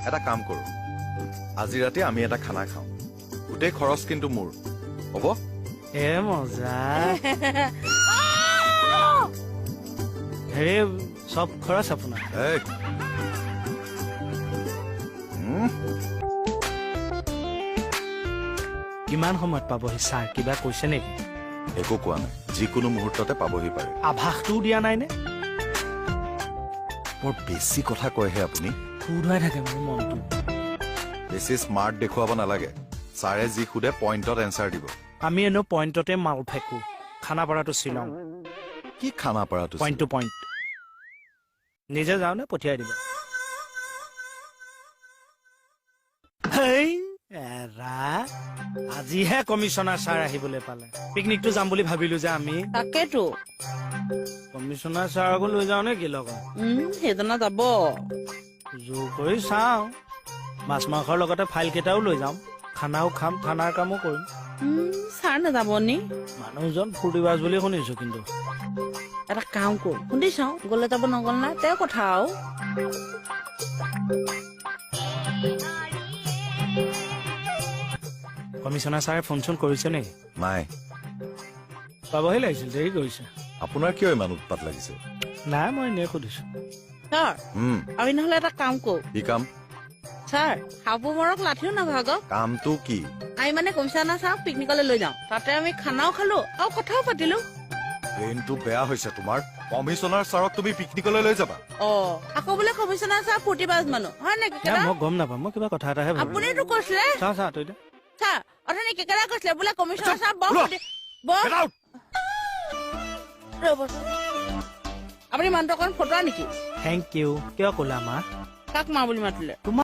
এটা কাম কৰো আজি ৰাতি আমি এটা খানা খাওঁ গোটেই খৰচ কিন্তু মোৰ হ'ব এ মজা হেৰি সব খৰচ আপোনাৰ এই কিমান সময়ত পাবহি ছাৰ কিবা কৈছে নেকি একো কোৱা নাই যিকোনো মুহূৰ্ততে পাবহি পাৰে আভাসটোও দিয়া নাই নে বৰ বেছি কথা কয়হে আপুনি ফুৰাই থাকে মোৰ মনটো বেছি স্মাৰ্ট দেখুৱাব নালাগে ছাৰে যি সোধে পইণ্টত এনচাৰ দিব আমি এনেও পইণ্টতে মাল ফেকো খানাপাৰাটো শ্বিলং কি খানাপাৰাটো পইণ্ট টু পইণ্ট নিজে যাওঁ নে পঠিয়াই দিব আজিহে কমিশনাৰ ছাৰ আহিবলৈ পালে পিকনিকটো যাম বুলি ভাবিলো যে আমি তাকেতো কমিশনাৰ ছাৰকো লৈ যাওঁ নে কি লগত সেইজনা যাব জোৰ কৰি চাওঁ মাছ মাংসৰ লগতে ফাইল কেইটাও লৈ যাম খানাও খাম থানাৰ কামো কৰিম ছাৰ নাযাব নি মানুহজন ফূৰ্তিবাজ বুলি শুনিছো কিন্তু এটা কাম কৰো শুনি চাওঁ গলে যাব নগল না তেওঁৰ কথা আৰু কমিশনাৰ ছাৰে ফোন চোন কৰিছে নেকি নাই পাবহি লাগিছিল দেৰি কৰিছে আপোনাৰ কিয় ইমান উৎপাত লাগিছে নাই মই এনেই সুধিছো ছাৰ আমি নহলে এটা কাম কৰো কি কাম ছাৰ হাবু মৰক লাঠিও নাভাগক কামটো কি আমি মানে কমিশনাৰ ছাৰক পিকনিকলৈ লৈ যাওঁ তাতে আমি খানাও খালো আৰু কথাও পাতিলো ব্ৰেইনটো বেয়া হৈছে তোমাৰ কমিশনাৰ ছাৰক তুমি পিকনিকলৈ লৈ যাবা আকৌ বোলে কমিশনাৰ ছাৰ ফূৰ্তিবাজ মানুহ হয় নেকি মই গম নাপাম মই কিবা কথা এটাহে ভাবিলো আপুনিতো কৈছিলে চা চা তই ছাৰ অথনি কেকেৰা কৈছিলে বোলে কমিশনাৰ ছাৰ ৰ'ব আপুনি মানুহটো অকণ ফটোৱা নেকি থেংক ইউ কিয় ক'লা মা কাক মা বুলি মাতিলে